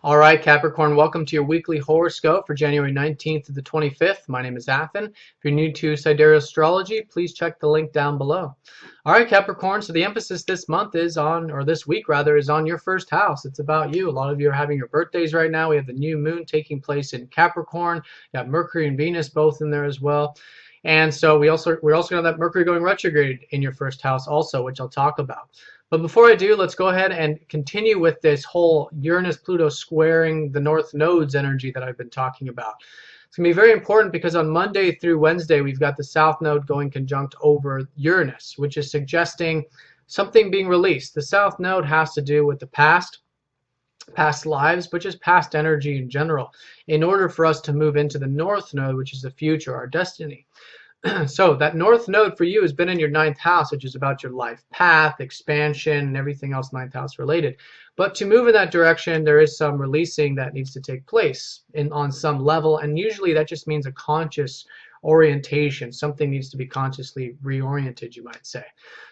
All right, Capricorn, welcome to your weekly horoscope for January 19th to the 25th. My name is Athen. If you're new to Sidereal Astrology, please check the link down below. All right, Capricorn, so the emphasis this month is on, or this week rather, is on your first house. It's about you. A lot of you are having your birthdays right now. We have the new moon taking place in Capricorn. You got Mercury and Venus both in there as well. And so we're also going to have that Mercury going retrograde in your first house also, which I'll talk about. But before I do, let's go ahead and continue with this whole Uranus-Pluto squaring the North Nodes energy that I've been talking about. It's going to be very important because on Monday through Wednesday, we've got the South Node going conjunct over Uranus, which is suggesting something being released. The South Node has to do with the past lives, but just past energy in general, in order for us to move into the North Node, which is the future, our destiny. So that North Node for you has been in your ninth house, which is about your life path, expansion, and everything else ninth house related. But to move in that direction, there is some releasing that needs to take place on some level, and usually that just means a conscious orientation. Something needs to be consciously reoriented, you might say.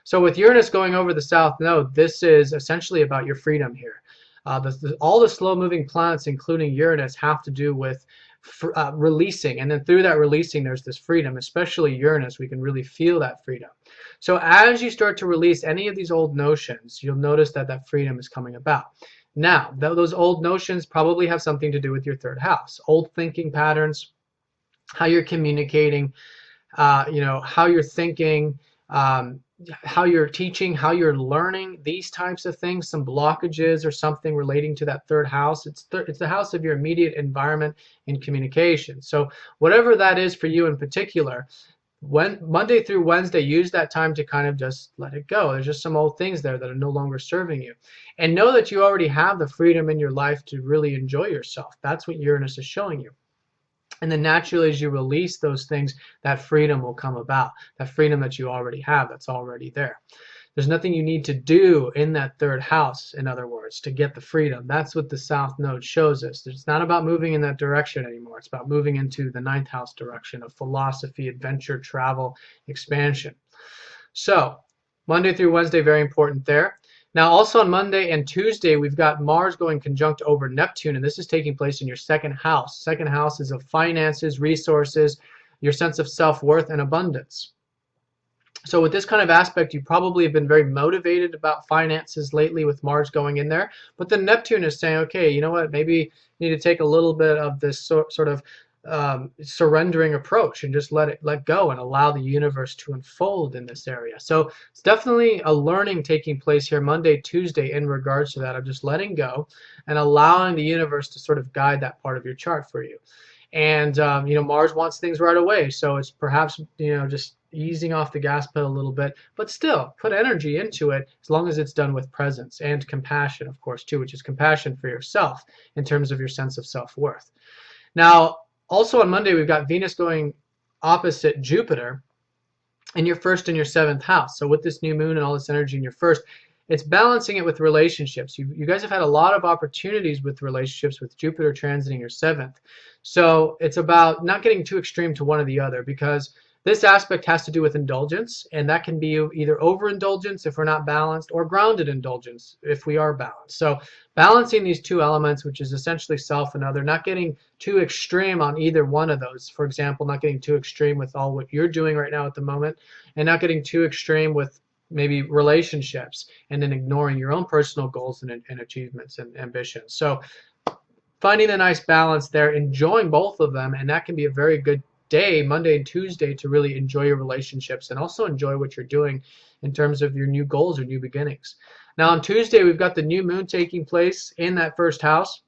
So with Uranus going over the South Node, this is essentially about your freedom here. All the slow-moving planets, including Uranus, have to do with releasing, and then through that releasing there's this freedom. Especially Uranus, we can really feel that freedom. So as you start to release any of these old notions, you'll notice that that freedom is coming about. Now, those old notions probably have something to do with your third house, old thinking patterns, how you're communicating, how you're thinking, how you're teaching, how you're learning, these types of things, some blockages or something relating to that third house. It's the house of your immediate environment and communication. So whatever that is for you in particular, when Monday through Wednesday, use that time to kind of just let it go. There's just some old things there that are no longer serving you. And know that you already have the freedom in your life to really enjoy yourself. That's what Uranus is showing you. And then naturally, as you release those things, that freedom will come about. That freedom that you already have, that's already there. There's nothing you need to do in that third house, in other words, to get the freedom. That's what the South Node shows us. It's not about moving in that direction anymore. It's about moving into the ninth house direction of philosophy, adventure, travel, expansion. So Monday through Wednesday, very important there. Now, also on Monday and Tuesday, we've got Mars going conjunct over Neptune, and this is taking place in your second house. Second house is of finances, resources, your sense of self-worth, and abundance. So with this kind of aspect, you probably have been very motivated about finances lately with Mars going in there. But then Neptune is saying, okay, you know what, maybe you need to take a little bit of this sort of surrendering approach and just let go and allow the universe to unfold in this area. So it's definitely a learning taking place here Monday, Tuesday in regards to that of just letting go and allowing the universe to sort of guide that part of your chart for you. And Mars wants things right away, so it's perhaps just easing off the gas pedal a little bit, but still put energy into it as long as it's done with presence and compassion, of course, too, which is compassion for yourself in terms of your sense of self-worth. Now, also on Monday, we've got Venus going opposite Jupiter in your first and your seventh house. So with this new moon and all this energy in your first, it's balancing it with relationships. You guys have had a lot of opportunities with relationships with Jupiter transiting your seventh. So it's about not getting too extreme to one or the other, because this aspect has to do with indulgence, and that can be either overindulgence if we're not balanced, or grounded indulgence if we are balanced. So balancing these two elements, which is essentially self and other, not getting too extreme on either one of those. For example, not getting too extreme with all what you're doing right now at the moment, and not getting too extreme with maybe relationships, and then ignoring your own personal goals and achievements and ambitions. So finding a nice balance there, enjoying both of them, and that can be a very good day, Monday and Tuesday, to really enjoy your relationships and also enjoy what you're doing in terms of your new goals or new beginnings. Now on Tuesday, we've got the new moon taking place in that first house,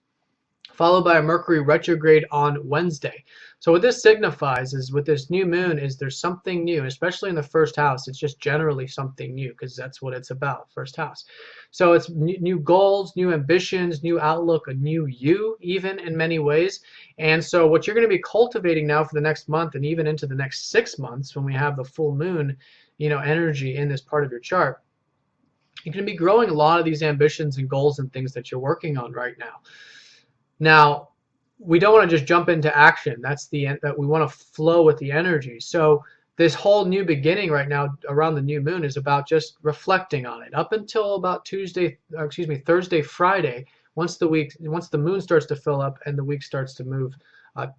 followed by a Mercury retrograde on Wednesday. So what this signifies is with this new moon is there's something new, especially in the first house. It's just generally something new because that's what it's about, first house. So it's new goals, new ambitions, new outlook, a new you even in many ways. And so what you're going to be cultivating now for the next month and even into the next 6 months when we have the full moon, energy in this part of your chart, you're going to be growing a lot of these ambitions and goals and things that you're working on right now. Now, we don't want to just jump into action. That's the end, that we want to flow with the energy. So this whole new beginning right now around the new moon is about just reflecting on it. Up until about Thursday, Friday, once the moon starts to fill up and the week starts to move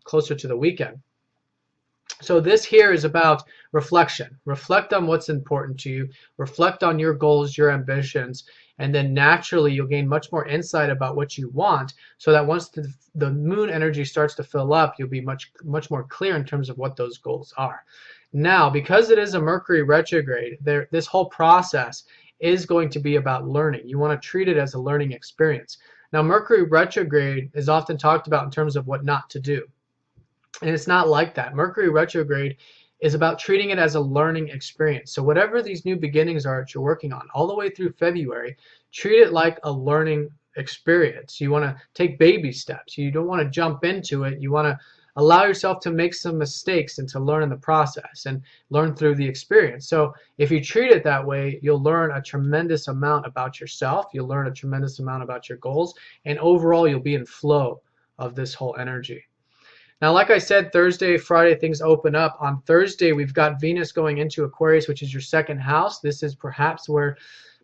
closer to the weekend. So this here is about reflection. Reflect on what's important to you. Reflect on your goals, your ambitions, and then naturally you'll gain much more insight about what you want, so that once the moon energy starts to fill up, you'll be much more clear in terms of what those goals are. Now, because it is a Mercury retrograde, this whole process is going to be about learning. You want to treat it as a learning experience. Now, Mercury retrograde is often talked about in terms of what not to do. And it's not like that. Mercury retrograde is about treating it as a learning experience. So whatever these new beginnings are that you're working on, all the way through February, treat it like a learning experience. You want to take baby steps. You don't want to jump into it. You want to allow yourself to make some mistakes and to learn in the process and learn through the experience. So if you treat it that way, you'll learn a tremendous amount about yourself. You'll learn a tremendous amount about your goals. And overall, you'll be in flow of this whole energy. Now, like I said, Thursday, Friday, things open up. On Thursday, we've got Venus going into Aquarius, which is your second house. This is perhaps where,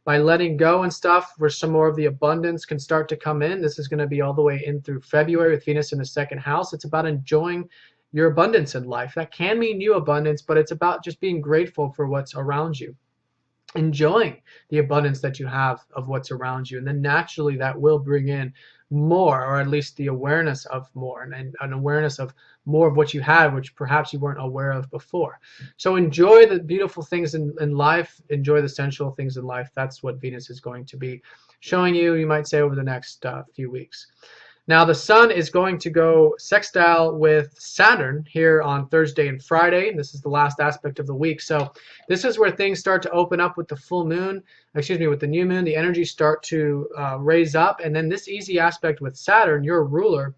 by letting go and stuff, where some more of the abundance can start to come in. This is going to be all the way in through February with Venus in the second house. It's about enjoying your abundance in life. That can mean new abundance, but it's about just being grateful for what's around you. Enjoying the abundance that you have of what's around you. And then naturally that will bring in more, or at least the awareness of more, and an awareness of more of what you had, which perhaps you weren't aware of before. So enjoy the beautiful things in life, enjoy the sensual things in life. That's what Venus is going to be showing you, you might say, over the next few weeks. Now the Sun is going to go sextile with Saturn here on Thursday and Friday. This is the last aspect of the week. So this is where things start to open up with the full moon, with the new moon. The energies start to raise up. And then this easy aspect with Saturn, your ruler,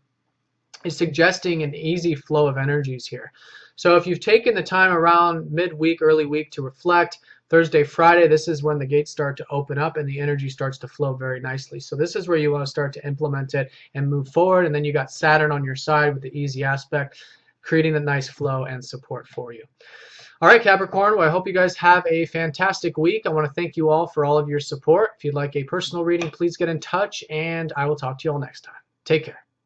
is suggesting an easy flow of energies here. So if you've taken the time around midweek, early week to reflect, Thursday, Friday, this is when the gates start to open up and the energy starts to flow very nicely. So this is where you want to start to implement it and move forward. And then you got Saturn on your side with the easy aspect, creating the nice flow and support for you. All right, Capricorn, well, I hope you guys have a fantastic week. I want to thank you all for all of your support. If you'd like a personal reading, please get in touch, and I will talk to you all next time. Take care.